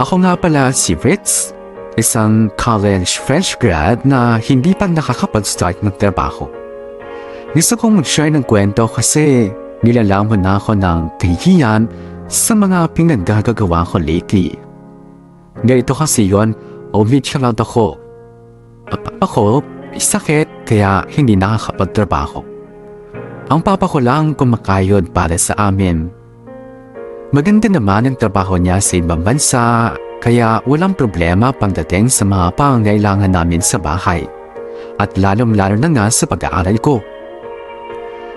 Ako nga pala si Ritz, isang college fresh grad na hindi pa nakakapag-start ng trabaho. Gusto kong mag-share ng kwento kasi nilalamon na ako ng kahihiyan sa mga pinaggagawa ko lately. Ganito kasi yon, omit out ako. Ako, sakit kaya hindi nakakapagtrabaho. Ang papa ko lang kumakayod para sa amin. Maganda naman ang trabaho niya sa ibang bansa, kaya walang problema pagdating sa mga pangangailangan namin sa bahay. At lalong-lalo na nga sa pag-aaral ko.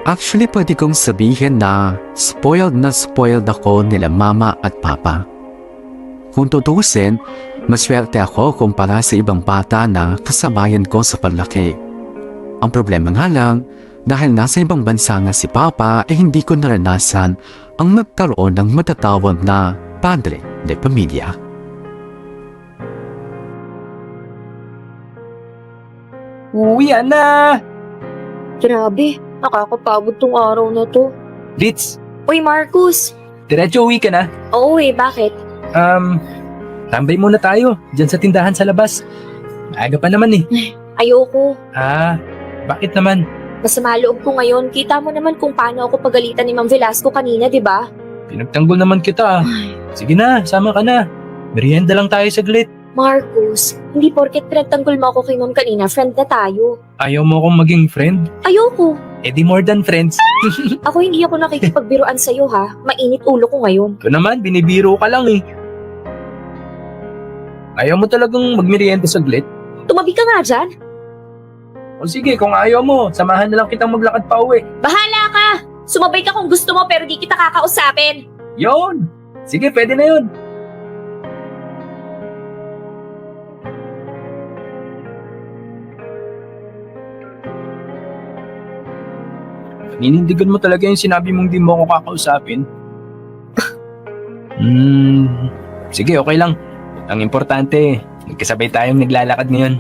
Actually, pwede kong sabihin na spoiled ako nila mama at papa. Kung tutusin, maswerte ako kumpara sa ibang bata na kasabayan ko sa paglaki. Ang problema nga lang, dahil nasa ibang bansa nga si papa hindi ko naranasan ang magkaroon ng matatawag na padre de pamilya. Uwian na! Grabe, nakakapagod tong araw na to. Ritz, Uy, Marcus! diretso uwi ka na. Oo bakit? Tambay muna tayo, dyan sa tindahan sa labas. Maaga pa naman eh. Ayoko. Bakit naman? Masama loob ko ngayon. Kita mo naman kung paano ako pagalitan ni Ma'am Velasco kanina, di ba? Pinagtanggol naman kita. Sige na, sama ka na. Merienda lang tayo saglit. Marcus, hindi porket pinagtanggol mo ako kay Ma'am kanina, friend na tayo. Ayaw mo akong maging friend? Ayoko. Eh di more than friends. Ako hindi ako nakikipagbiruan sa'yo ha. Mainit ulo ko ngayon. Ito naman, binibiro ka lang eh. Ayaw mo talagang magmerienda saglit? Tumabi ka nga dyan. O sige, kung ayaw mo, samahan na lang kitang maglakad pa uwi. Bahala ka! Sumabay ka kung gusto mo pero di kita kakausapin. Yon! Sige, pwede na yun. Ninindigan mo talaga yung sinabi mong di mo ako kakausapin. Sige, okay lang. Ang importante, nagkasabay tayong naglalakad ngayon.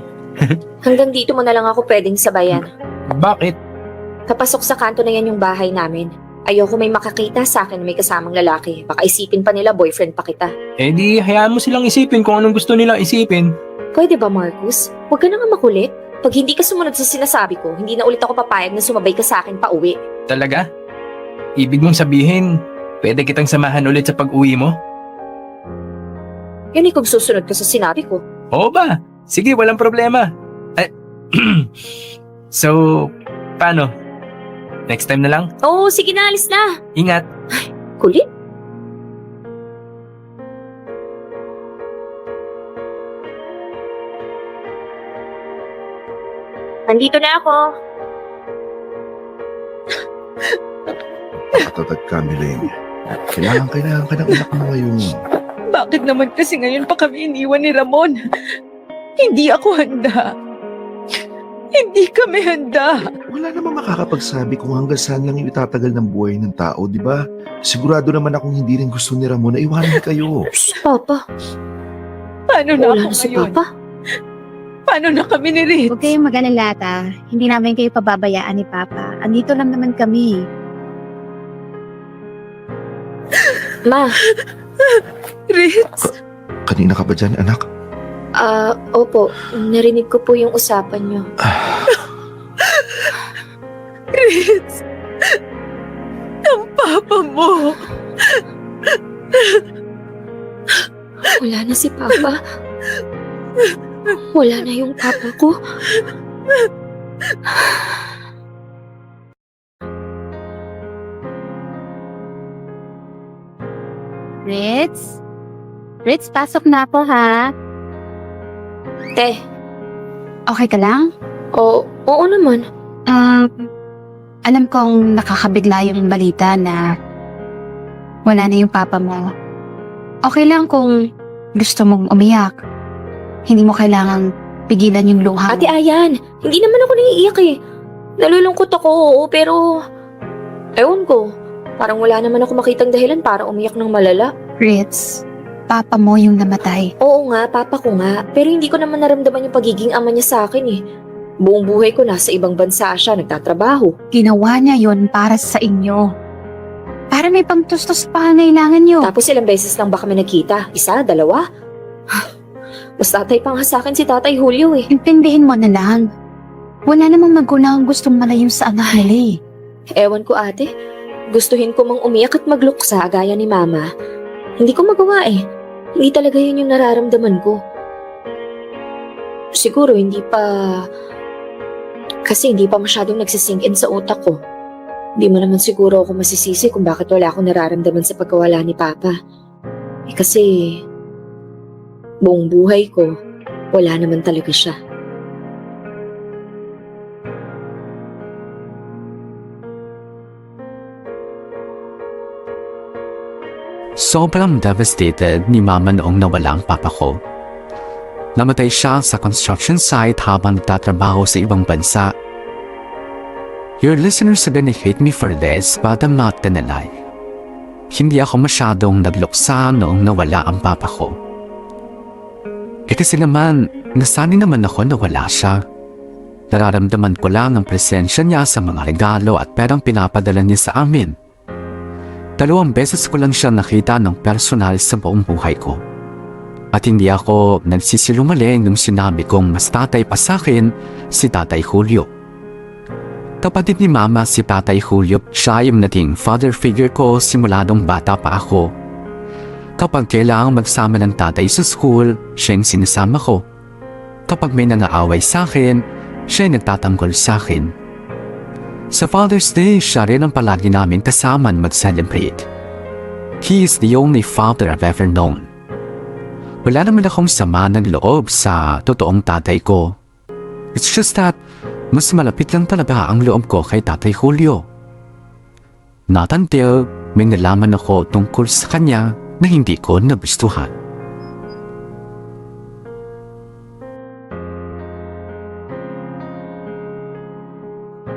Hanggang dito mo na lang ako pwedeng sabayan. Bakit? Kapasok sa kanto na yan yung bahay namin. Ayoko may makakita sa akin na may kasamang lalaki. Baka isipin pa nila boyfriend pa kita. Eh di, hayaan mo silang isipin kung anong gusto nilang isipin. Pwede ba, Marcus? Huwag ka na nga makulit. Pag hindi ka sumunod sa sinasabi ko, hindi na ulit ako papayag na sumabay ka sa akin pa uwi. Talaga? Ibig mong sabihin, pwede kitang samahan ulit sa pag-uwi mo? Yan kung susunod ka sa sinabi ko. Oo ba? Sige, walang problema. So, paano? Next time na lang? Oo, sige na, alis na. Ingat. Kulit. Nandito na ako. Patatag ka, Miling. Kailangan ka ng anak mo ngayon. Bakit naman kasi ngayon pa kami iniwan ni Ramon? Hindi ako handa. Hindi kami handa. Wala namang makakapagsabi kung hanggang saan lang yung itatagal ng buhay ng tao, di ba? Sigurado naman akong hindi rin gusto ni Ramon na iwanan kayo. Si Papa. Paano na Wala ako na si ngayon? Papa. Paano na kami ni Ritz? Huwag kayong mag-alala. Hindi namin kayo pababayaan ni Papa. Andito lang naman kami. Ma, Ritz? Kanina ka ba dyan, anak? opo. Narinig ko po yung usapan niyo. Ritz? Ang papa mo. Wala na si Papa. Wala na yung Papa ko. Ritz? Ritz, pasok na ako ha. Te, Okay ka lang? oo naman. Alam kong nakakabigla yung balita na wala na yung papa mo. Okay lang kung gusto mong umiyak. Hindi mo kailangang pigilan yung luha mo. Ate Ayan, hindi naman ako naiiyak eh. Nalulungkot ako, oo, pero... Ewan ko, parang wala naman ako makitang dahilan para umiyak ng malala. Ritz, papa mo yung namatay. Oo nga, Papa ko nga, pero hindi ko naman naramdaman yung pagiging ama niya sa akin eh. Buong buhay ko nasa ibang bansa siya, nagtatrabaho. Ginawa niya yon para sa inyo. Para may pangtustos pa ang kailangan nyo. Tapos ilang beses lang ba kami nagkita? Isa, dalawa? Mas tatay pa nga sa akin si Tatay Julio eh. Intindihin mo na lang. Wala namang magulang gustong malayo sa anak nila eh. Ewan ko ate, gustuhin ko mang umiyak at magluksa gaya ni Mama. Hindi ko magawa eh. Hindi talaga yun yung nararamdaman ko. Siguro kasi hindi pa masyadong nagsisink in sa utak ko. Hindi mo naman siguro ako masisisi kung bakit wala akong nararamdaman sa pagkawala ni Papa. Kasi buong buhay ko, wala naman talaga siya. Sobrang devastated ni Mama noong nawala ang papa ko. Namatay siya sa construction site habang nagtatrabaho sa ibang bansa. Your listeners are gonna hate me for this, but I'm not gonna lie. Hindi ako masyadong nagluksa noong nawala ang papa ko. Kasi naman, nasanay naman ako na wala siya. Nararamdaman ko lang ang presensya niya sa mga regalo at perang pinapadala niya sa amin. 2 beses ko lang siya nakita ng personal sa buong buhay ko. At hindi ako nagsisilungaling nung sinabi kong mas tatay pa sa akin si Tatay Julio. Kapatid ni Mama si Tatay Julio, siya yung naging father figure ko simula nung bata pa ako. Kapag kailangang magsama ng tatay sa school, siya yung sinasama ko. Kapag may nangaaway sa akin, siya yung nagtatanggol sa akin. Sa Father's Day, siya rin ang palagi namin kasaman mag-celebrate. He is the only father I've ever known. Wala naman akong sama ng loob sa totoong tatay ko. It's just that, mas malapit lang talaga ang loob ko kay Tatay Julio. Not until may nalaman ako tungkol sa kanya na hindi ko nagustuhan.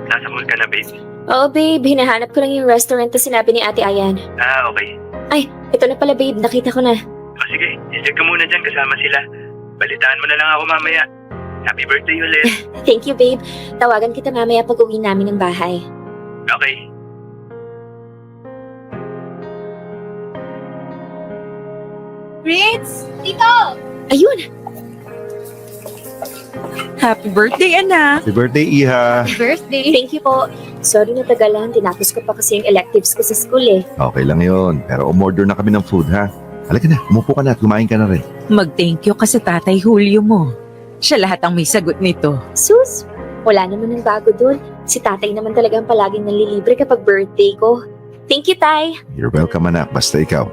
Nasa mall ka na, babe? Oo babe, hinahanap ko lang yung restaurant na sinabi ni Ate Ayan. Ah, okay. Ay, ito na pala babe, nakita ko na. O sige, i-check ka muna dyan kasama sila. Balitaan mo na lang ako mamaya. Happy birthday ulit. Thank you babe. Tawagan kita mamaya pag uwi namin ng bahay. Okay. Ritz! Tito! Ayun! Happy birthday, anak! Happy birthday, Iha! Birthday! Thank you po. Sorry na tagalan, tinapos ko pa kasi yung electives ko sa school eh. Okay lang yon. Pero umorder na kami ng food, ha? Halika na, umupo ka na at kumain ka na rin. Mag-thank you ka sa Tatay Julio mo. Siya lahat ang may sagot nito. Sus, wala naman ng bago dun. Si tatay naman talagang palaging nanlilibre kapag birthday ko. Thank you, Tay. You're welcome, anak. Basta ikaw.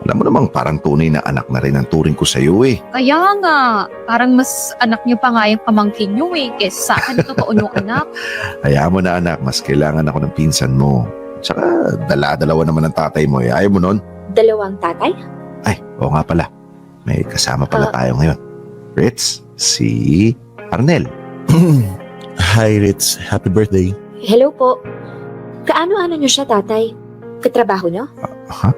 Alam mo namang parang tunay na anak na rin ang turing ko sa'yo eh. Kaya nga, parang mas anak niyo pa nga yung pamangkin niyo eh, kesa sa akin totoo yung anak. Hayaan mo na, anak. Mas kailangan ako ng pinsan mo. Tsaka dala-dalawa naman ang tatay mo eh. Ayaw mo nun? 2 tatay? Ay, oo nga pala. May kasama pala tayo ngayon. Ritz, si Arnel. Hi, Ritz. Happy birthday. Hello po. Kaano-ano niyo siya, tatay? Katrabaho niyo? Ha?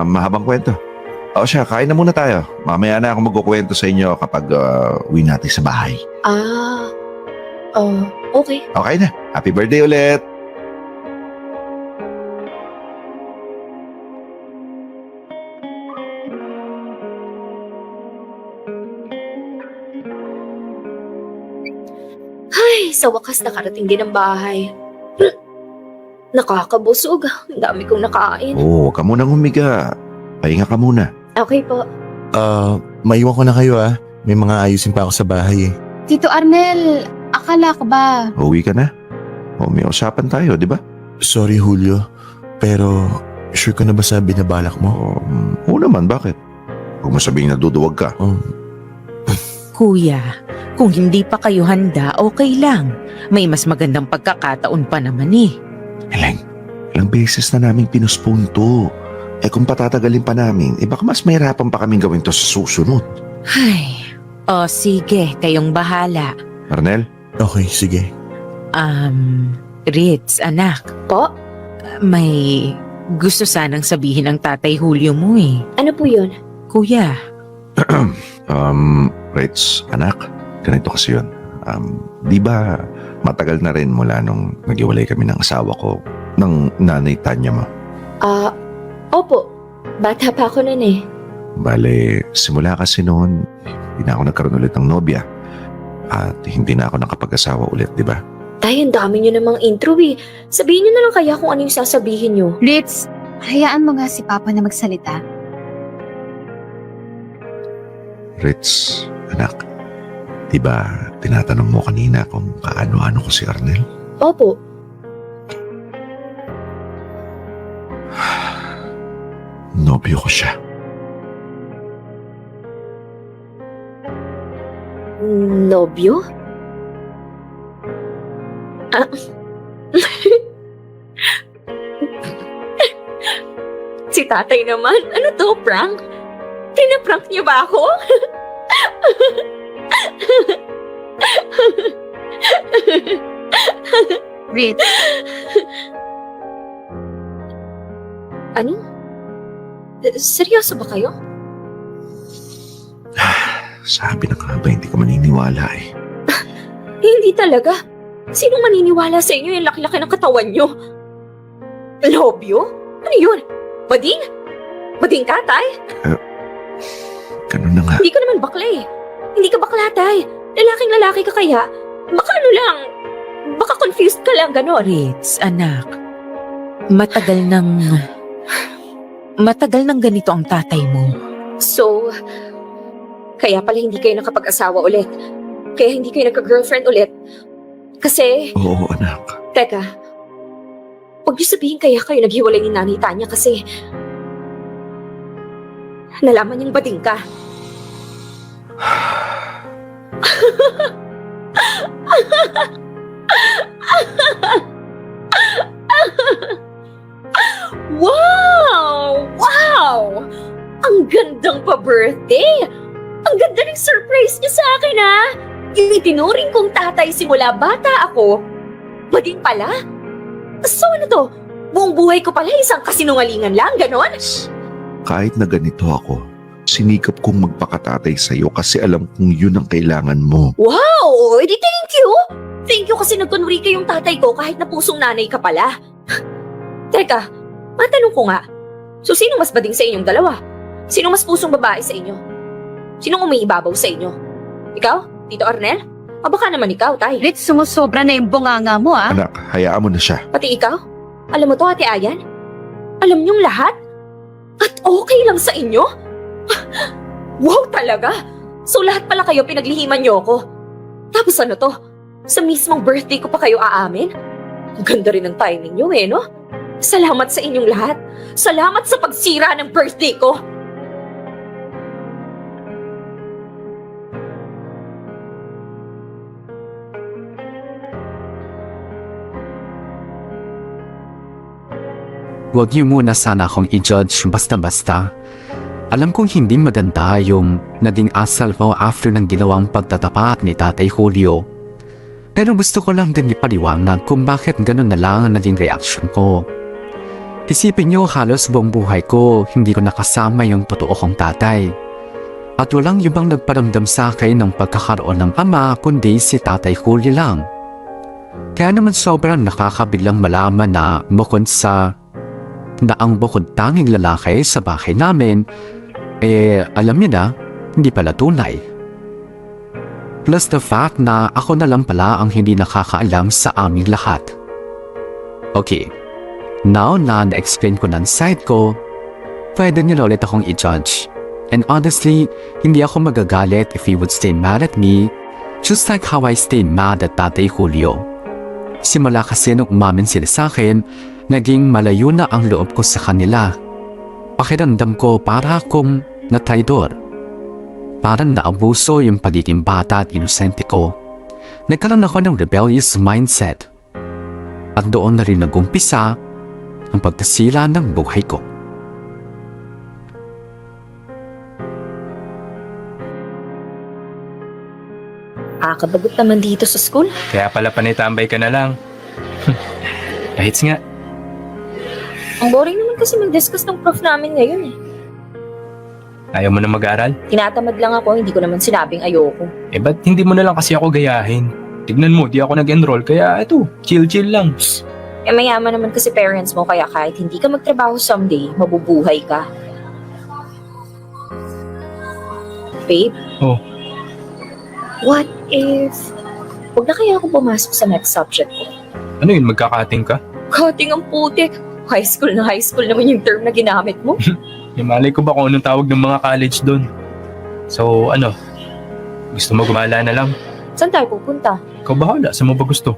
Mahabang kwento. O siya, kain na muna tayo. Mamaya na ako magkukwento sa inyo kapag uwi natin sa bahay. Okay. Okay na. Happy birthday ulit. Ay, sa wakas nakarating din ang bahay. Nakakabusog. Ang dami kong nakain. Oo, huwag ka munang humiga. Pahinga ka muna. Okay po. Maiwan ko na kayo ah. May mga ayusin pa ako sa bahay eh. Tito Arnel, akala ko ba? Uwi ka na. O, may usapan tayo, di ba? Sorry, Julio. Pero, sure ka na ba sa binabalak mo? Oo naman, bakit? Huwag mo sabihin na duduwag ka. Kuya, kung hindi pa kayo handa, okay lang. May mas magandang pagkakataon pa naman eh. Eleng, ilang beses na namin pinuspone to. Eh kung patatagalin pa namin, baka mas mahirapan pa kaming gawin to sa susunod. Ay, sige, kayong bahala. Arnel? Okay, sige. Ritz, anak, Po? may gusto sanang sabihin ang Tatay Julio mo eh. Ano po yun? Kuya, Ritz, anak, ganito kasi yun. Di ba matagal na rin mula nung nag-iwalay kami ng asawa ko, ng nanay Tanya mo? Opo. Bata pa ako nun eh. Bale, simula kasi noon, hindi na ako nagkaroon ulit ng nobya. At hindi na ako nakapag-asawa ulit, di ba? Tay, ang dami niyo namang intro eh. Sabihin niyo na lang kaya kung ano yung sasabihin niyo. Ritz, hayaan mo nga si Papa na magsalita. Ritz, anak, di ba tinatanong mo kanina kung kaano-ano ko si Arnel? Opo. Nobyo ko siya. Nobyo? Ah. Si tatay naman. Ano to, prank? Pinaprank niyo ba ako? Ritz, Ano? Seryoso ba kayo? Sabi na nga ba, hindi ka maniniwala eh. Hindi talaga. Sinong maniniwala sa inyo yung laki-laki ng katawan nyo? Nobyo? Ano yun? Bading? Bading ka, tay? Ganun na nga. Hindi ka naman bakla eh. Hindi ka bakla, tay. Lalaking lalaki ka kaya. Baka ano lang, baka confused ka lang, gano'n. Ritz, anak. Matagal nang ganito ang tatay mo. So, kaya pala hindi kayo nakapag-asawa ulit. Kaya hindi kayo nagka-girlfriend ulit. Kasi, Oo, anak. teka, huwag niyo sabihin kaya kayo naghiwalay ni Nanay Tanya kasi nalaman niyang bading ka. Wow! Wow! Ang gandang pa-birthday! Ang ganda ng surprise niyo sa akin, ha? Yung itinuring kong tatay simula bata ako, bading pala? So ano to? Buong buhay ko pala isang kasinungalingan lang, ganon? Kahit na ganito ako, sinikap kong magpakatatay sa'yo kasi alam kong yun ang kailangan mo. Wow! Edi thank you! Thank you kasi nagkunwari kayong tatay ko kahit na pusong nanay ka pala. Teka, matanong ko nga, so sino mas bading sa inyong dalawa? Sino mas pusong babae sa inyo? Sinong umiibabaw sa inyo? Ikaw? Tito Arnel? O baka naman ikaw, tay? Ritz, sumusobra na yung bunganga mo, ah. Anak, hayaan mo na siya. Pati ikaw? Alam mo to, Ate Ayan? Alam niyong lahat? At okay lang sa inyo? Wow talaga! So lahat pala kayo pinaglihiman niyo ako. Tapos ano to? Sa mismong birthday ko pa kayo aamin? Ang ganda rin ng timing niyo eh, no? Salamat sa inyong lahat. Salamat sa pagsira ng birthday ko. Huwag niyo muna sana akong i-judge basta-basta. Alam kong hindi maganda yung naging asal mo after ng ginawang pagtatapat ni Tatay Julio. Pero gusto ko lang din ipaliwanag kung bakit ganun na lang ang naging reaction ko. Isipin niyo halos buong buhay ko hindi ko nakasama yung totoo kong tatay. At walang ibang nagparamdam sa akin ng pagkakaroon ng ama kundi si Tatay Julio lang. Kaya naman sobrang nakakabiglang malaman na bukod sa ang bukod tanging lalaki sa bahay namin, alam niyo na, hindi pala tunay. Plus the fact na ako na lang pala ang hindi nakakaalam sa aming lahat. Okay, now na na-explain ko ng side ko, pwede niyo na ulit akong i-judge. And honestly, hindi ako magagalit if you would stay mad at me, just like how I stayed mad at Tatay Julio. Simula kasi nung umamin sila sa akin, naging malayo na ang loob ko sa kanila. Pakiramdam ko para akong natraidor. Parang naabuso yung pagiging bata at inosente ko. Nagkaroon ako ng rebellious mindset. At doon na rin nag-umpisa ang pagkasira ng buhay ko. Kakabagot naman dito sa school. Kaya pala panitambay ka na lang. Kahit nga. Ang boring naman kasi mag-discuss ng prof namin ngayon eh. Ayaw mo na mag-aral? Tinatamad lang ako, hindi ko naman sinabing ayoko. Ba't hindi mo na lang kasi ako gayahin? Tignan mo, di ako nag-enroll, kaya eto, chill-chill lang. Mayaman naman kasi parents mo, kaya kahit hindi ka magtrabaho someday, mabubuhay ka. Babe? Oh. What if... Huwag na kaya ako pumasok sa next subject ko? Ano yun, magkakating ka? Cutting ang putik. High school naman yung term na ginamit mo. Malay ko ba kung anong tawag ng mga college doon? So, ano? Gusto mo gumala na lang? Saan tayo pupunta? Ikaw bahala, saan mo ba gusto?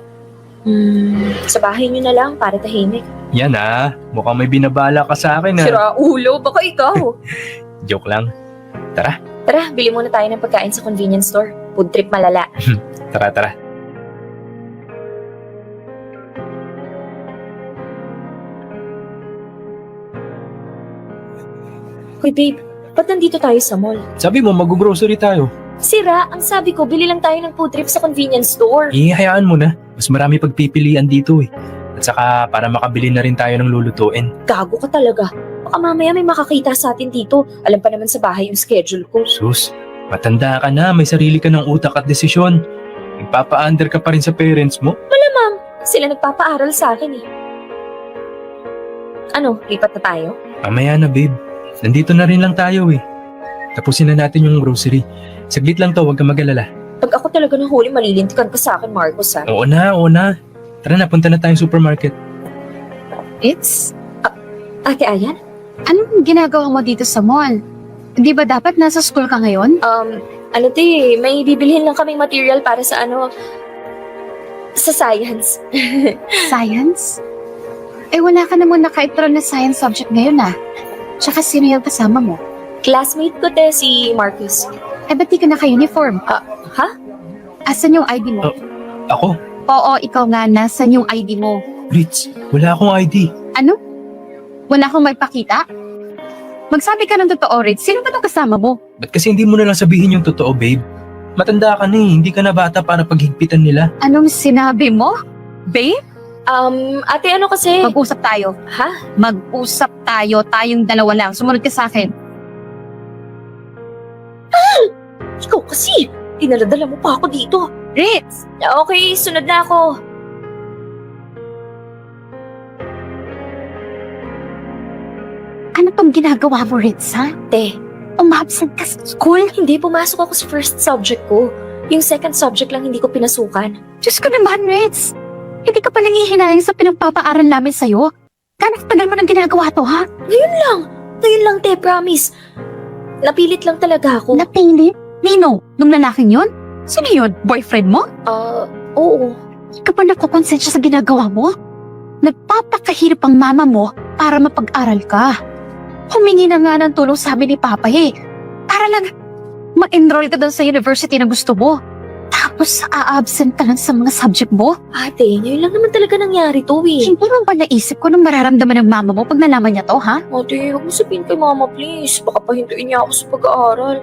Sa bahay niyo na lang para tahimik. Yan mukhang may binabala ka sa akin Sira ulo, baka ikaw. Joke lang. Tara, Tara, bili muna tayo ng pagkain sa convenience store. Food trip malala. tara. Hoy babe, ba't nandito tayo sa mall? Sabi mo, mag-grocery tayo. Sira, ang sabi ko, bili lang tayo ng food trip sa convenience store. Hayaan mo na. Mas marami pagpipilian dito At saka para makabili na rin tayo ng lulutuin. Gago ka talaga. Baka mamaya may makakita sa atin dito. Alam pa naman sa bahay yung schedule ko. Sus, matanda ka na, may sarili ka ng utak at desisyon. Nagpapa-under ka pa rin sa parents mo. Malamang, sila nagpapaaral sa akin Ano, lipat na tayo? Mamaya na babe. Nandito na rin lang tayo Tapusin na natin yung grocery. Saglit lang to, huwag ka mag-alala. Pag ako talaga nahuli, malilintikan ka sa akin, Marcos, ha? Oo na. Tara na, punta na tayong supermarket. It's, Ate Ayan? anong ginagawa mo dito sa mall? Di ba dapat nasa school ka ngayon? May bibilhin lang kaming material para sa sa science. Science? Wala ka namang naka-enroll na science subject ngayon Tsaka sino yung kasama mo? Classmate ko si Marcus. Ba't di ka naka-uniform? Ha? Asan yung ID mo? Ako? Oo, ikaw nga, nasan yung ID mo? Ritz, wala akong ID. Ano? Wala akong may pakita? Magsabi ka ng totoo, Ritz. Sino ba itong kasama mo? Ba't kasi hindi mo na lang sabihin yung totoo, babe? Matanda ka na hindi ka na bata para paghigpitan nila. Anong sinabi mo? Babe? Ate, kasi... Mag-usap tayo. Ha? Mag-usap tayo. Tayong dalawa lang. Sumunod ka sa akin. Ikaw kasi! Dinaladala mo pa ako dito. Ritz! Okay, sunod na ako. Ano tong ginagawa mo, Ritz, ha? Te, Umabsent ka sa school? hindi pumasok ako sa first subject ko. Yung second subject lang hindi ko pinasukan. Diyos ko naman, Ritz. Hindi ka palang ihinayang sa pinagpapaaral namin sa'yo. Gano'ng tagal mo nang ginagawa to, ha? Ngayon lang, te, promise. Napilit lang talaga ako. Napilit? Nino, nung lalaking yun? Sino yun? Boyfriend mo? Oo. Hindi ka pa nakukonsensya sa ginagawa mo? Nagpapakahirap ang mama mo para mapag-aral ka. Humingi na nga ng tulong sa amin ni Papa para lang ma-enroll ka doon sa university na gusto mo. Tapos a-absent ka lang sa mga subject mo? Ate, ngayon lang naman talaga nangyari to Hindi mo ba naisip ko nung mararamdaman ng mama mo pag nalaman niya to, ha? Ate, huwag mo sabihin kay mama, please. Baka pahintuin niya ako sa pag-aaral.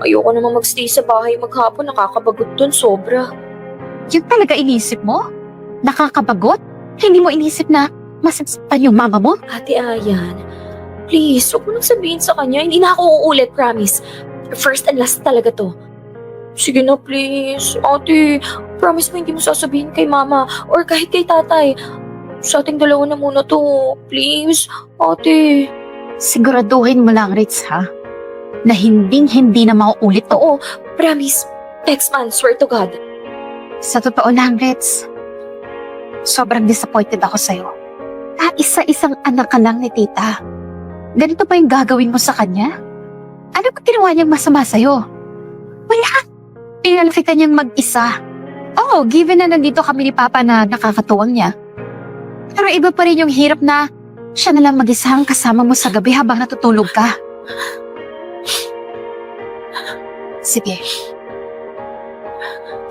Ayoko naman magstay sa bahay maghapon. Nakakabagot dun, sobra. Yun talaga inisip mo? Nakakabagot? Hindi mo inisip na masasaktan yung mama mo? Ate Ayan, please, huwag mo nang sabihin sa kanya. Hindi na ako uulit, promise. First and last talaga to. Sige na, please. Ate, promise mo hindi mo sasabihin kay mama or kahit kay tatay. Sa ating dalawa na muna to. Please, ate. Siguraduhin mo lang, Ritz, ha? Na hindi na mauulit to. Oo, promise. Next man, swear to God. Sa totoo lang, Ritz, sobrang disappointed ako sa'yo. Isa-isang anak ka lang ni tita. Ganito pa yung gagawin mo sa kanya? Ano ba ginawa niyang masama sa'yo? Wala. Pinalakitan niyang mag-isa. Oo, given na nandito kami ni Papa na nakakatuwang niya. Pero iba pa rin yung hirap na siya na lang mag-isa ang kasama mo sa gabi habang natutulog ka. Sige.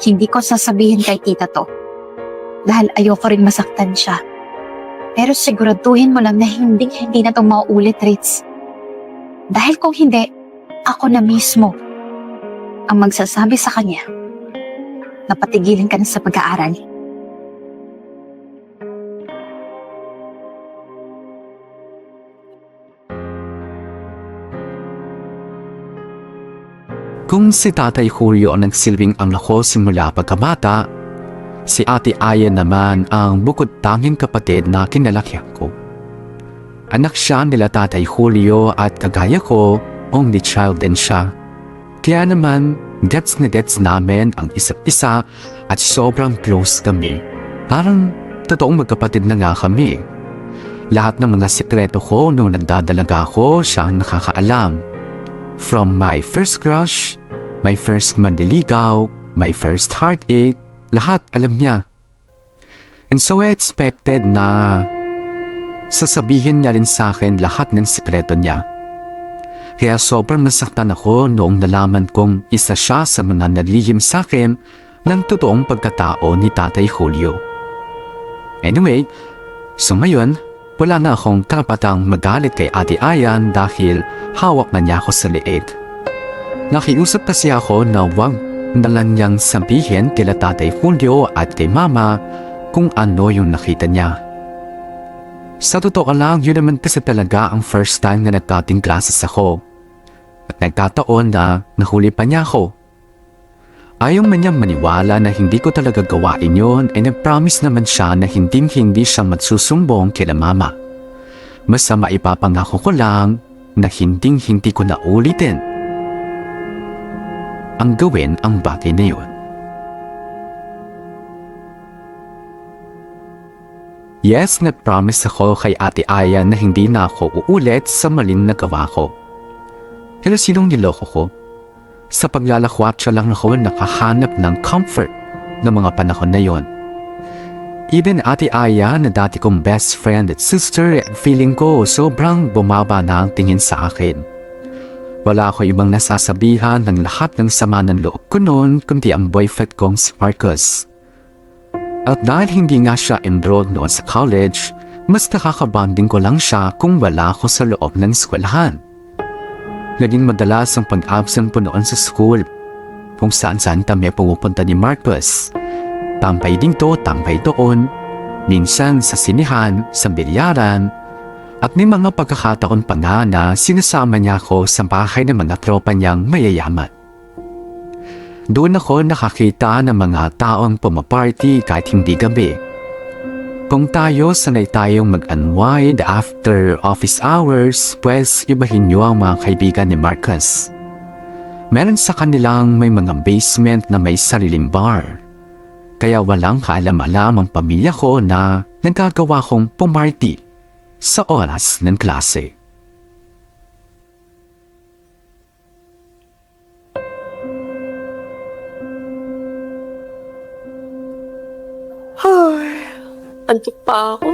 Hindi ko sasabihin kay tita to. Dahil ayoko rin masaktan siya. Pero siguraduhin mo lang na hindi na itong mauulit, Ritz. Dahil kung hindi, ako na mismo ang magsasabi sa kanya na patigilin ka na sa pag-aaral. Kung si Tatay Julio ang nagsilbing angla ko simula pagkabata, si Ate Aya naman ang bukod tanging kapatid na kinalakihan ko. Anak siya nila Tatay Julio at kagaya ko, only child din siya. Kaya naman, gets na gets namin ang isa't isa at sobrang close kami. Parang totoong magkapatid na nga kami. Lahat ng mga sikreto ko nung nagdadalaga ako, siya ang nakakaalam. From my first crush, my first manliligaw, my first heartache, lahat alam niya. And so I expected na sasabihin niya rin sa akin lahat ng sikreto niya. Kaya sobrang nasaktan ako noong nalaman kong isa siya sa mga nalihim sa akin ng totoong pagkatao ni Tatay Julio. Anyway, so ngayon, wala na akong karapatang magalit kay Ate Ayan dahil hawak na niya ako sa liit. Nakiusap kasi ako na huwag na lang niyang sabihin kila Tatay Julio at kay Mama kung ano yung nakita niya. Sa totoo lang, yun naman kasi talaga ang first time na nagkating classes ako. At nagkataon na nahuli pa niya ako. Ayaw man niyang maniwala na hindi ko talaga gawain yun ay nag-promise naman siya na hindi siya magsusumbong kila Mama. Basta maipapangako ko lang na hindi ko na ulitin ang gawin ang bagay na yun. Yes, nag-promise ako kay Ate Aya na hindi na ako uulit sa maling nagawa ko. Pero sinong niloko ko? Sa paglalakwat siya lang ako nakahanap ng comfort ng mga panahon na yon. Even Ate Aya na dati kong best friend at sister, feeling ko sobrang bumaba na ang tingin sa akin. Wala ako ibang nasasabihan ng lahat ng sama ng loob ko noon kundi ang boyfriend kong si Marcus. At dahil hindi nga siya enrolled noon sa college, mas nakakabanding ko lang siya kung wala ako sa loob ng eskwelahan. Naging madalas ang pag-absent po noon sa school, kung saan-saan kami pumupunta ni Marcus. Tampay dito, tampay doon, minsan sa sinihan, sa bilyaran, at may mga pagkakataon pa nga na sinasama niya ako sa bahay ng mga tropa niyang mayayaman. Doon ako nakakita ng mga taong pumaparty kahit hindi gabi. Kung tayo sanay tayong mag-unwind after office hours, pues ibahin niyo ang mga kaibigan ni Marcus. Meron sa kanilang may mga basement na may sariling bar. Kaya walang kaalam-alam ang pamilya ko na nagagawa kong pumarty sa oras ng klase. Antok pa ako.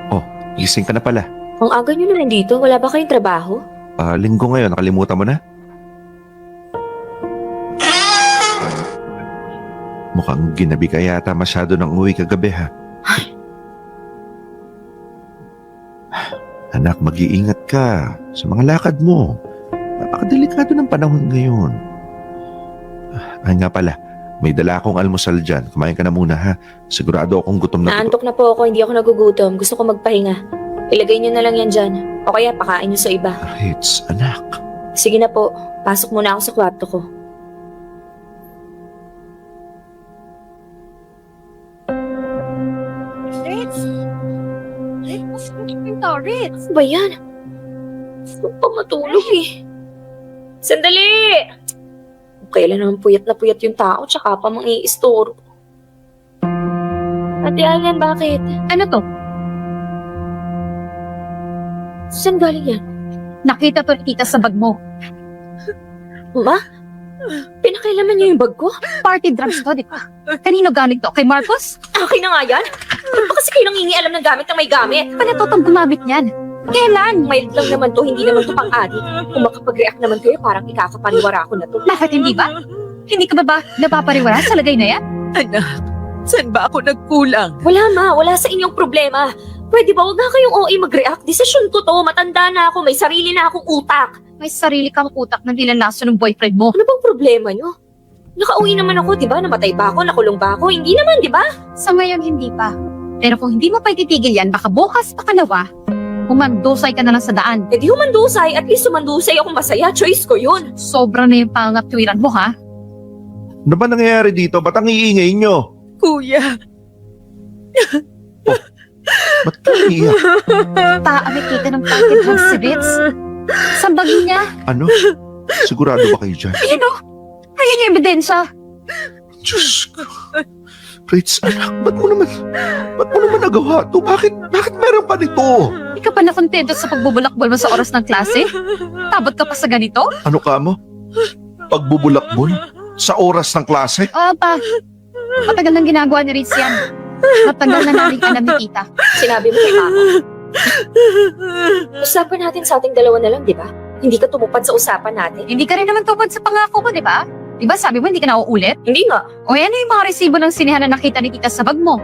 Oh, gising ka na pala. Ang aga nyo na nandito, wala ba kayong trabaho? Linggo ngayon, nakalimutan mo na? Mukhang ginabi ka yata masyado ng uwi kagabi ha. Anak, mag-iingat ka sa mga lakad mo. Napakadelikado ng panahon ngayon. Ay nga pala, may dala akong almusal dyan. Kumain ka na muna ha. Sigurado akong gutom na. Naantok na po ako, hindi ako nagugutom. Gusto ko magpahinga. Ilagay nyo na lang yan dyan. O kaya pakain nyo sa iba. Ritz, anak. Sige na po, pasok muna ako sa kwarto ko. Ritz! Ritz, pinto, Ritz! Ano ba yan? Gusto pa matulog eh. Sandali! Kailan naman puyat na puyat yung tao tsaka pa mang i-store. Ate Ayan, bakit? Ano to? Saan galing yan? Nakita to ni tita sa bag mo. Ma? Pinakailaman niyo yung bag ko? Party drugs to, di ba? Kanino galing to? Kay Marcos? Akin na nga yan? Ba't ba kasi kayo nangingialam ng gamit na may gamit? Paano to itong gumamit niyan? Kailan? Mild lang naman to, hindi naman to pang-adik. Kung makapag-react naman kayo, parang ikakapaniwara ko na to. Bakit hindi ba? Hindi ka ba napapariwara sa lagay na yan? Anak, saan ba ako nagkulang? Wala ma, wala sa inyong problema. Pwede ba, huwag nga kayong OA mag-react. Desisyon ko to, matanda na ako, may sarili na akong utak. May sarili kang utak na nilalaso ng boyfriend mo. Ano bang problema nyo? Nakauwi naman ako, di ba? Namatay ba ako? Nakulong ba ako? Hindi naman, di ba? Sa ngayon, hindi pa. Pero kung hindi mo pa ititigil yan, baka bukas pakalawa, humandusay ka na lang sa daan. Eh di humandusay, at least humandusay akong masaya. Choice ko yun. Sobra na yung pangatwiran mo, ha? Ano ba nangyayari dito? Ba't ang iingay nyo? Kuya, Ba't ka iiyak? Taamit kita ng packet drugs si Ritz. Sambagin niya. Ano? Sigurado ba kayo dyan? Ayun o! Ayun yung ebidensya! Diyos ko. Fritz, anak, ba't mo naman nagawa to? Bakit meron pa nito? Hindi ka pa nakontento sa pagbubulakbol mo sa oras ng klase? Tabot ka pa sa ganito? Ano ka mo? Pagbubulakbol? Sa oras ng klase? Oo pa. Matagal nang ginagawa ni Ritz yan. Matagal na namin alam ni tita. Sinabi mo kay Mama. Usapan natin sa ating dalawa na lang, di ba? Hindi ka tumupad sa usapan natin. Hindi ka rin naman tupad sa pangako ko, di ba? Di ba sabi mo hindi ka na uulit? Hindi nga. O ano yung mga resibo ng sinihan na nakita ni tita sa bag mo?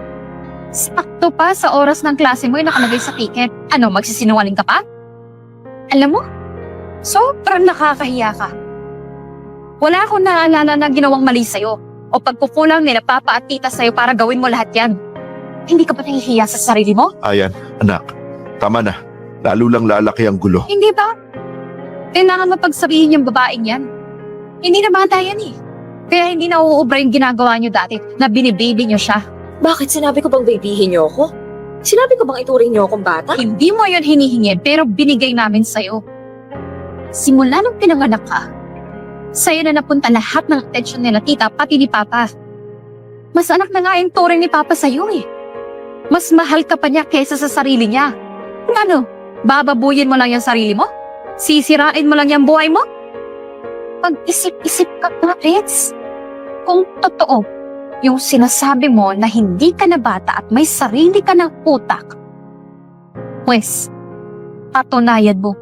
Sakto pa sa oras ng klase mo yung nakalagay sa ticket. Ano, magsisinungaling ka pa? Alam mo, sobrang nakakahiya ka. Wala akong naalala na ginawang mali sa'yo o pagkukulang nila papa at tita sa'yo para gawin mo lahat yan. Hindi ka ba nahihiya sa sarili mo? Ayan, anak, tama na. Lalo lang lalaki ang gulo. Hindi ba? Kailangan mapagsabihin yung babaeng yan. Hindi na bata yan eh. Kaya hindi na uuubra yung ginagawa nyo dati na binibaby nyo siya. Bakit sinabi ko bang babyhin niyo ako? Sinabi ko bang ituring niyo akong bata? Hindi mo yun hinihingi pero binigay namin sa'yo. Simula nung pinanganak ka, sa'yo na napunta lahat ng atensyon nila tita pati ni papa. Mas anak na nga yung turing ni papa sa'yo eh. Mas mahal ka pa niya kaysa sa sarili niya. Ano? Bababuyin mo lang yung sarili mo? Sisirain mo lang yung buhay mo? Pag-isip-isip ka nga, Fritz. Kung totoo, yung sinasabi mo na hindi ka na bata at may sarili ka ng utak, pues, patunayan mo.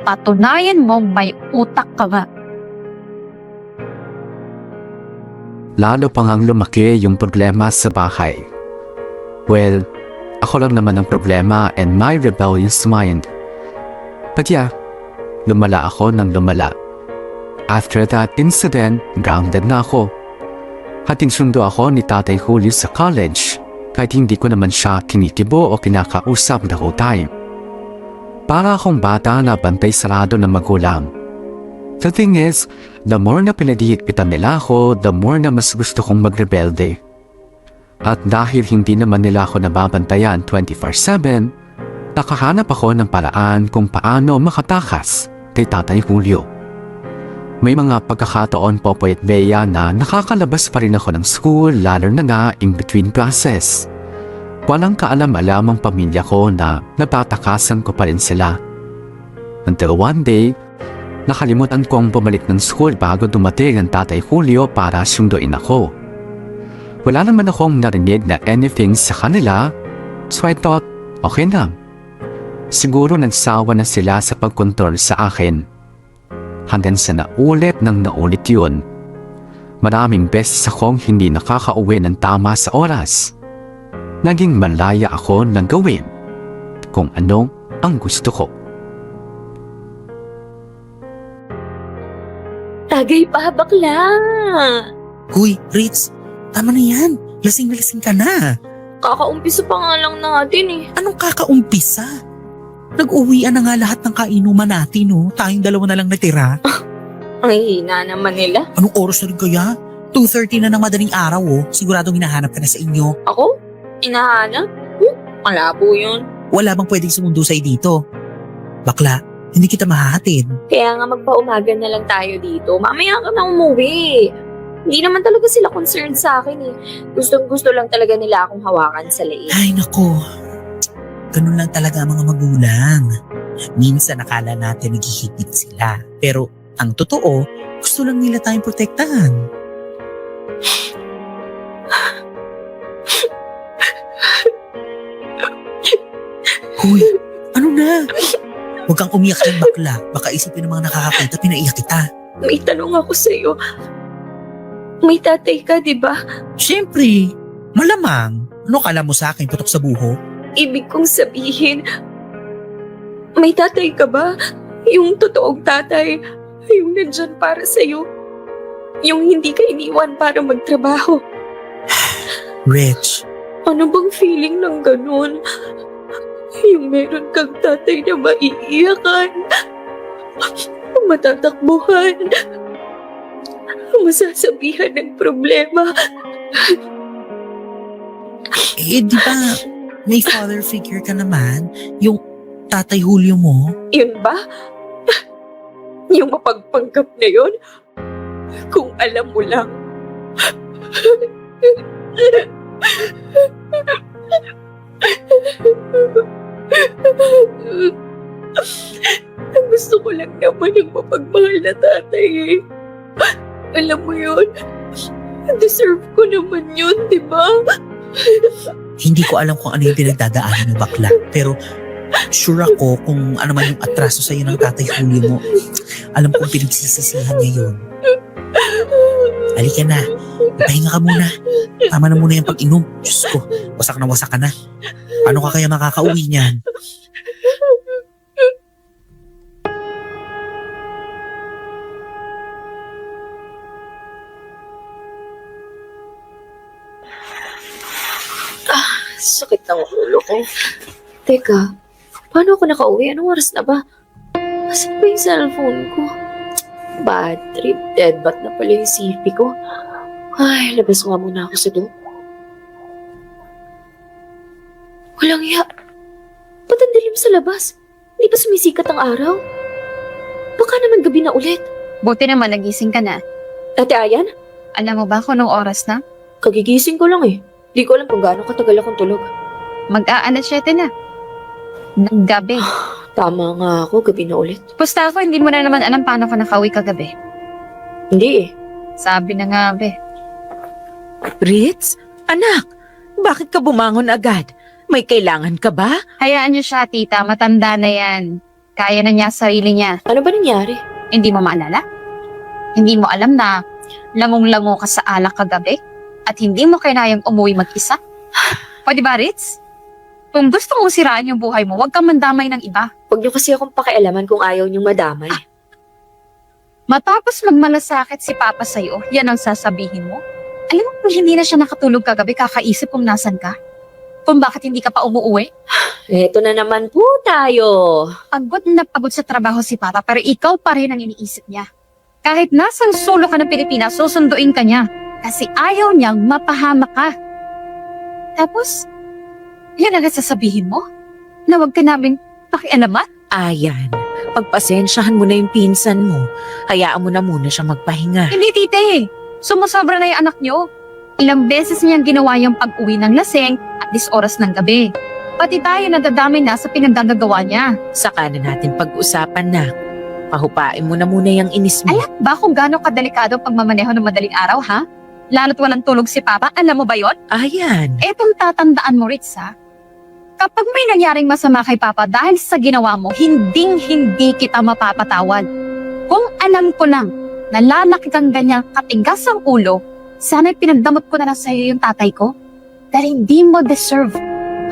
Patunayan mo may utak ka nga. Lalo pang ang lumaki yung problema sa bahay. Well, ako lang naman ang problema and my rebellious mind. But yeah, lumala ako ng lumala. After that incident, grounded na ako. Hating-sundo ako ni Tatay Julio sa college kahit hindi ko naman siya kinikibo o kinakausap the whole time. Para akong bata na bantay sarado ng magulang. The thing is, the more na pinadihit-pitan nila ako, the more na mas gusto kong magrebelde. At dahil hindi naman nila ako nababantayan 24/7, nakahanap ako ng paraan kung paano makatakas kay Tatay Julio. May mga pagkakataon po at Bea na nakakalabas pa rin ako ng school lalo na nga in between classes. Walang kaalam-alam ang pamilya ko na natatakasan ko pa rin sila. Until one day, nakalimutan kong bumalik ng school bago dumating ang Tatay Julio para sunduin ako. Wala naman akong narinig na anything sa kanila, so I thought, okay na. Siguro nagsawa na sila sa pagkontrol sa akin. Hanggang sa naulit nang naulit yun. Maraming beses akong hindi nakakauwi ng tama sa oras. Naging malaya ako ng gawin kung ano ang gusto ko. Tagay pa, bakla! Huy, Ritz, tama na yan. Lasing na lasing ka na. Kakaumpisa pa nga lang natin eh. Anong kakaumpisa? Nag-uwian na nga lahat ng kainuman natin, no? Tayong dalawa na lang natira. Ang hina naman nila. Anong oras na rin kaya? 2:30 na ng madaling araw, oh. Siguradong hinahanap ka na sa inyo. Ako? Inahanap? Malabo yun. Wala bang pwedeng sumundo sa'yo dito? Bakla, hindi kita mahahatid. Kaya nga magpaumaga na lang tayo dito. Mamaya ka na umuwi. Hindi naman talaga sila concerned sa akin eh. Gustong-gusto lang talaga nila akong hawakan sa leeg. Ay, nako. Ganun lang talaga ang mga magulang. Minsan nakala natin naghihigit sila. Pero ang totoo, gusto lang nila tayong protektahan. Hoy, ano na? Huwag kang umiyak dyan, bakla. Baka isipin ng mga nakakakita, pinaiyak kita. May tanong ako sa'yo. May tatay ka, di ba? Siyempre, malamang. Ano kala mo sa akin, putok sa buho? Ibig kong sabihin, may tatay ka ba? Yung totoong tatay, yung nandyan para sa'yo. Yung hindi ka iniwan para magtrabaho. Rich, Ano bang feeling ng ganun? Yung meron kang tatay na maiiyakan, matatakbuhan, masasabihan ng problema. eh di ba may father figure ka naman? Yung Tatay Julio mo? Yun ba? Yung mapagpanggap na yun, kung alam mo lang. Gusto ko lang naman yung mapagmahal na tatay eh. Alam mo yun, deserve ko naman yun, di ba? Hindi ko alam kung ano yung pinagdadaanan mo, bakla. Pero sure ako kung ano man yung atraso sa'yo ng tatay Julio mo. Alam kong pinagsisisihan niya yun. Halika na. Pahinga ka muna. Tama na muna yung pag-inom. Diyos ko, wasak na wasak ka na. Paano ka kaya makakauwi niyan? Sakit ng ulo ko. Teka, paano ako nakauwi? Anong oras na ba? Asan ba yung cellphone ko? Bad trip, deadbat na pala yung CP ko. Ay, labas nga muna ako sa doon. Walang iya. Ba't ang dilim sa labas? Hindi ba sumisikat ang araw? Baka naman gabi na ulit. Buti naman nagising ka na. Ate Ayan, Alam mo ba kung anong oras na? kagigising ko lang eh. Di ko alam kung gaano katagal akong tulog. Mag-aalas 7 na. Ng gabi. Tama nga ako, gabi na ulit. Pusta ako, hindi mo na naman alam paano ka nakauwi kagabi. Hindi eh. Sabi na nga, be. Ritz, anak, bakit ka bumangon agad? May kailangan ka ba? Hayaan niyo siya, tita. Matanda na yan. Kaya na niya sarili niya. Ano ba nangyari? Hindi mo maalala? Hindi mo alam na langong-lango ka sa alak kagabi? At hindi mo kainayang umuwi mag-isa? Pwede ba, Ritz? Kung gusto mong siraan yung buhay mo, huwag kang mandamay ng iba. Huwag niyo kasi akong pakialaman kung ayaw niyong madamay. Matapos magmalasakit si Papa sa'yo, yan ang sasabihin mo? Alam mo kung hindi na siya nakatulog kagabi, kakaisip kung nasan ka? Kung bakit hindi ka pa umuwi? Eto na naman po tayo. Pagod na pagod sa trabaho si Papa, pero ikaw pa rin ang iniisip niya. Kahit nasang sulok ka ng Pilipinas, susunduin ka niya. Kasi ayaw niyang mapahamak ka. Tapos, yan ang sasabihin mo? Na huwag ka namin pakialaman? Ayan, pagpasensyahan mo na yung pinsan mo. Hayaan mo na muna siya magpahinga. Hindi, tite. Sumusobra na yung anak niyo. Ilang beses niyang ginawa yung pag-uwi ng laseng at dis oras ng gabi. Pati tayo nadadamay na sa pinagdagagawa niya. Saka na natin pag-usapan na. Pahupain mo na muna yung inis mo. Alam ba kung gaano kadelikado ang pagmamaneho ng madaling araw, ha? Lalo't walang tulog si Papa, alam mo ba yon? Ayan, Etong tatandaan mo, Ritz, ha? Kapag may nangyaring masama kay Papa dahil sa ginawa mo, hinding-hindi kita mapapatawad. Kung alam ko lang na lalaki kang ganyang katigas ang ulo, sana'y pinagdamot ko na lang sa'yo yung tatay ko. Dahil hindi mo deserve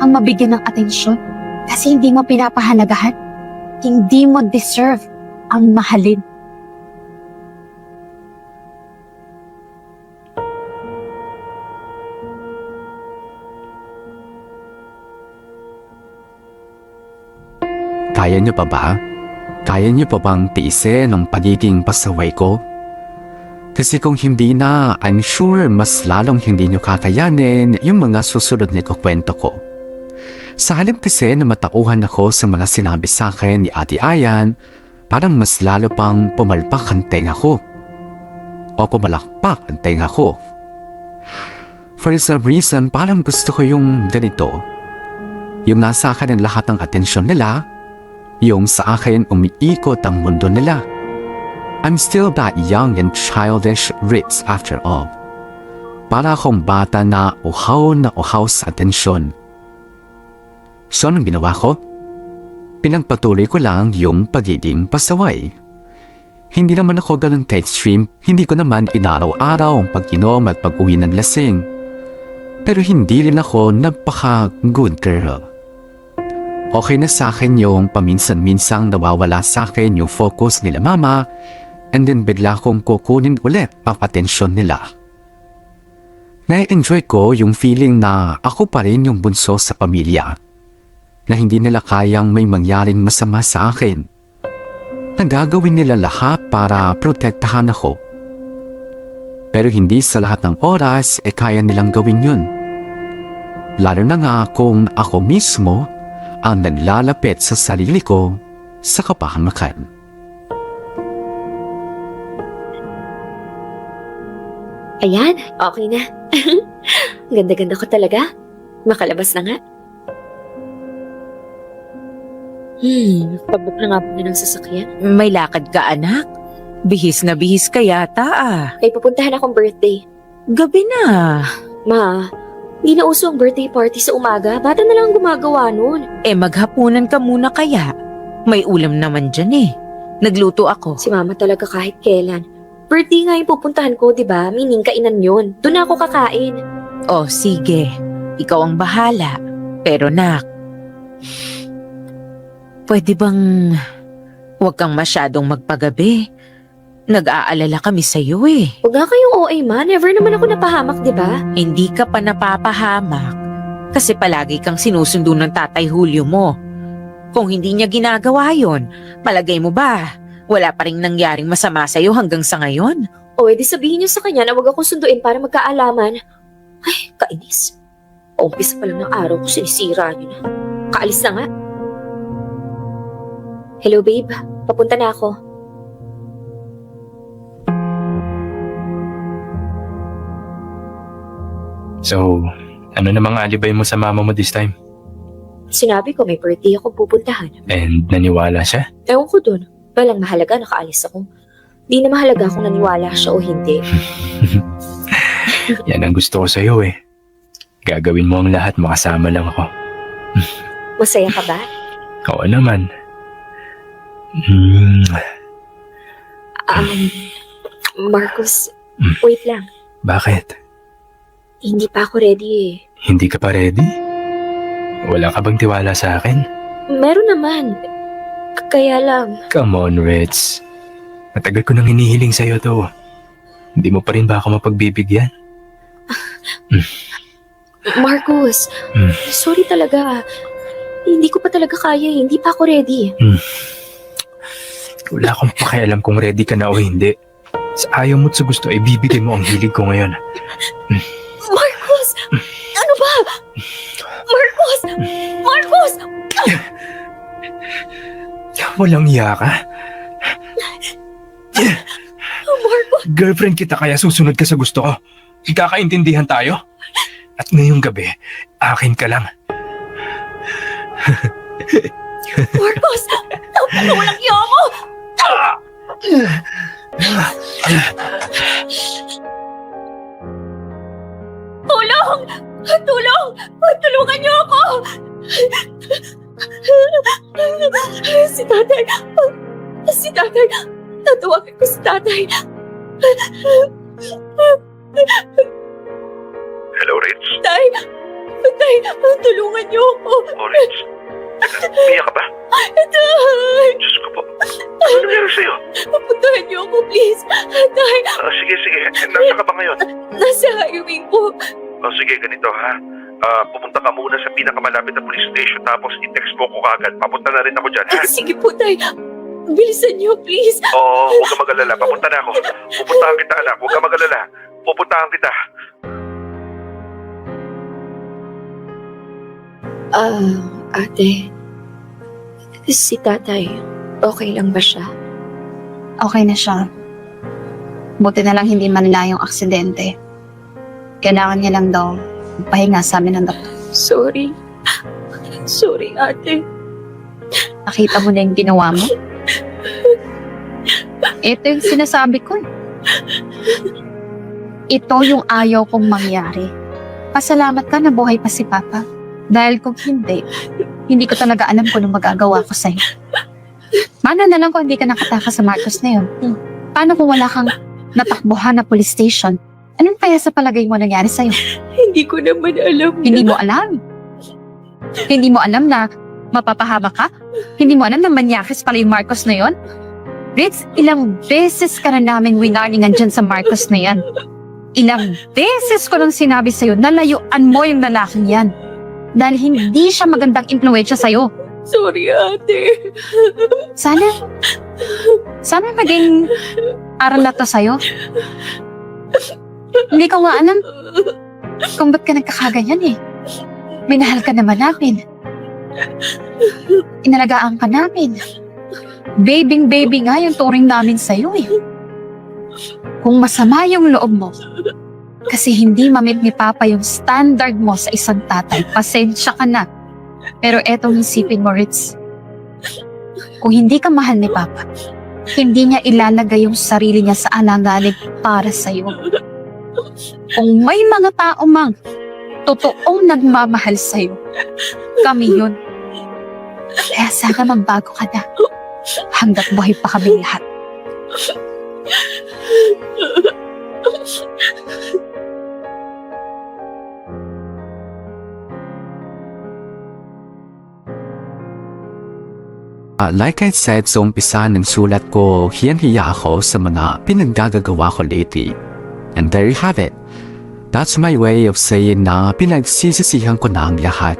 ang mabigyan ng atensyon. Kasi hindi mo pinapahalagahan. Hindi mo deserve ang mahalin. Kaya niyo pa ba? Kaya niyo pa bang tiisin ang pagiging pasaway ko? Kasi kung hindi na, I'm sure mas lalong hindi niyo kakayanin yung mga susunod na ikukwento ko. Sa halip kasi na matauhan ako sa mga sinabi sa akin ni Ate Ayan, parang mas lalo pang pumalpak ang tenga ko. O pumalakpak ang tenga ko. For some reason, parang gusto ko yung ganito. Yung nasa akin ang lahat ng atensyon nila, yung sa akin umiikot ang mundo nila. I'm still that young and childish Ritz after all. Para akong bata na uhaw sa atensyon. So anong ginawa ko? Pinagpatuloy ko lang yung pagiging pasaway. Hindi naman ako ganun ka-extreme, hindi ko naman inaraw-araw ang pag-inom at pag-uwi ng lasing. Pero hindi rin ako napaka-good girl. Okay na sa akin yung paminsan-minsang nawawala sa akin yung focus nila mama and then bigla kong kukunin ulit ang atensyon nila. Na-enjoy ko yung feeling na ako pa rin yung bunso sa pamilya, na hindi nila kayang may mangyaring masama sa akin. Nagagawin nila lahat para protektahan ako. Pero hindi sa lahat ng oras kaya nilang gawin yun. Lalo na nga kung ako mismo ang naglalapit sa sarili ko sa kapahamakan. Ayan, okay na. Ganda-ganda ko talaga. Makalabas na nga. Pabot na nga po na ng sasakyan. May lakad ka, anak? Bihis na bihis ka yata ah. May pupuntahan akong birthday. Gabi na. Ma, hindi na uso ang birthday party sa umaga. Bata na lang ang gumagawa nun. Maghapunan ka muna kaya. May ulam naman dyan eh. Nagluto ako. Si mama talaga kahit kailan. Birthday nga yung pupuntahan ko, di ba? Meaning kainan yun. Doon na ako kakain. Oh, sige. Ikaw ang bahala. Pero nak, pwede bang huwag kang masyadong magpagabi? Nag-aalala kami sa'yo eh. Huwag nga kayong OA, ma. Never naman ako napahamak, di ba? Hindi ka pa napapahamak kasi palagi kang sinusundo ng Tatay Julio mo. Kung hindi niya ginagawa yon, palagay mo ba wala pa rin nangyaring masama sa'yo hanggang sa ngayon? O, edi sabihin niyo sa kanya na huwag akong sunduin para magkaalaman. Ay, kainis. Umpisa pa lang ng araw ko, sinisira niyo na. Kaalis na nga. Hello, babe. Papunta na ako. So, ano na mga alibay mo sa mama mo this time? Sinabi ko may birthday akong pupuntahan. And naniwala siya? Ewan ko dun. Walang mahalaga, nakaalis ako. Di na mahalaga kung naniwala siya o hindi. Yan ang gusto ko sa'yo eh. Gagawin mo ang lahat, makasama lang ako. Masaya ka ba? Oo naman. Marcos, wait lang. Bakit? Hindi pa ako ready eh. Hindi ka pa ready? Wala ka bang tiwala sa akin? Meron naman. Kaya lang. Come on, Reds. Matagal ko nang hinihiling sa'yo to. Hindi mo pa rin ba ako mapagbibigyan? Marcos, sorry talaga. Hindi ko pa talaga kaya eh. Hindi pa ako ready. Wala akong pakialam kung ready ka na o hindi. Sa ayaw mo't sa gusto ay bibigay mo ang hilig ko ngayon. Marcos! Ano ba? Marcos! Marcos! Walang iya ka? Marcos! Girlfriend kita kaya susunod ka sa gusto ko. Kakaintindihan tayo? At ngayong gabi, akin ka lang. Marcos! Ano walang iya mo? Tulong! Tulong! Tulungan niyo ako! Si tatay! Si tatay! Tatawagan ko si tatay! Hello, Rich. Tay! Tay! Tulungan niyo ako! Oh, Rich. Teka, umiyak ka ba? Tay! Diyos ko po. Ano nangyari sa'yo? Puntahan niyo ako, please! Tay! Sige, sige. Nasa ka ba ngayon? Nasa highway po! Sige, ganito ha. Pupunta ka muna sa pinakamalapit na police station tapos i-text mo ko kagad. Papunta na rin ako dyan, ha? Sige po, Tay! Bilisan niyo, please! Oo, huwag ka mag-alala. Papunta na ako. Pupuntahan kita, anak. Huwag ka mag-alala. Pupuntahan kita. Ate, si tatay, okay lang ba siya? Okay na siya. Buti na lang hindi manla yung aksidente. Kailangan niya lang daw pahinga sa amin ng doktor. Sorry. Sorry, ate. Nakita mo na yung ginawa mo? Ito yung sinasabi ko. Ito yung ayaw kong mangyari. Pasalamat ka na buhay pa si Papa. Dahil kung hindi ko talaga alam kung anong magagawa ko sa'yo. Paano na lang kung hindi ka nakatakas sa Marcos na yun? Paano kung wala kang natakbuhan na police station? Anong kaya sa palagay mo nangyari sa'yo? Hindi ko naman alam Hindi mo alam. Hindi mo alam na mapapahaba ka? Hindi mo alam na manyakis pala yung Marcos na yun? Ritz, ilang beses ka na namin winaringan dyan sa Marcos na yan. Ilang beses ko nang sinabi sa'yo na layuan mo yung lalaking yan. Dahil hindi siya magandang impluwensya sa'yo. Sorry, ate. Sana maging aral na to sa'yo. Hindi ko nga alam kung ba't ka nagkakaganyan eh. Minahal ka naman namin. Inalagaan ka namin. Baby nga yung turing namin sa'yo eh. Kung masama yung loob mo, Kasi hindi mamit ni Papa yung standard mo sa isang tatay. Pasensya ka na. Pero etong isipin mo, Ritz. Kung hindi ka mahal ni Papa, hindi niya ilalagay yung sarili niya sa alanganin para sa'yo. Kung may mga tao mang totoong nagmamahal sa'yo, kami yun. Kaya sana magbago ka na. Hanggat buhay pa kami lahat. Like I said sa umpisa ng sulat ko, hiyang-hiya ako sa mga pinaggagawa ko lately. And there you have it. That's my way of saying na pinagsisisihan ko na ang lahat.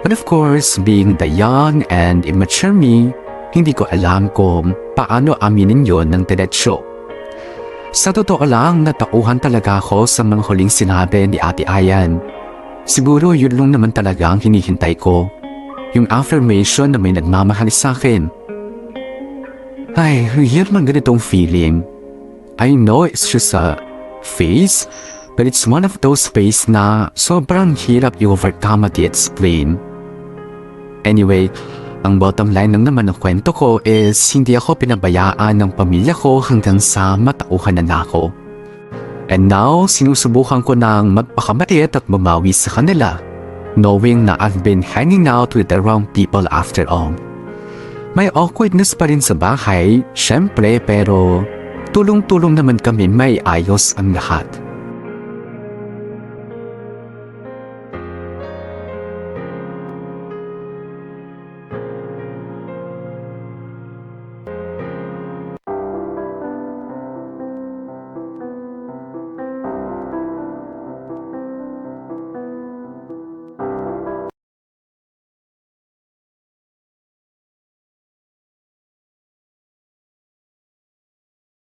But of course, being the young and immature me, hindi ko alam kung paano aminin yon ng diretsyo. Sa totoo lang, natauhan talaga ako sa mga huling sinabi ni Ate Ayan. Siguro yun lang naman talaga ang hinihintay ko. Yung affirmation na may nagmamahal sa akin. Ay, yun man ganitong feeling. I know it's just a phase, but it's one of those phase na sobrang hirap i-overcome at i-explain. Anyway, ang bottom line lang naman ng kwento ko is hindi ako pinabayaan ng pamilya ko hanggang sa matauhan na ako. And now, sinusubukan ko nang magpakamalit at bumawi sa kanila, knowing na I've been hanging out with the wrong people after all. May awkwardness pa rin sa bahay, syempre, pero tulong-tulong naman kami may ayos ang lahat.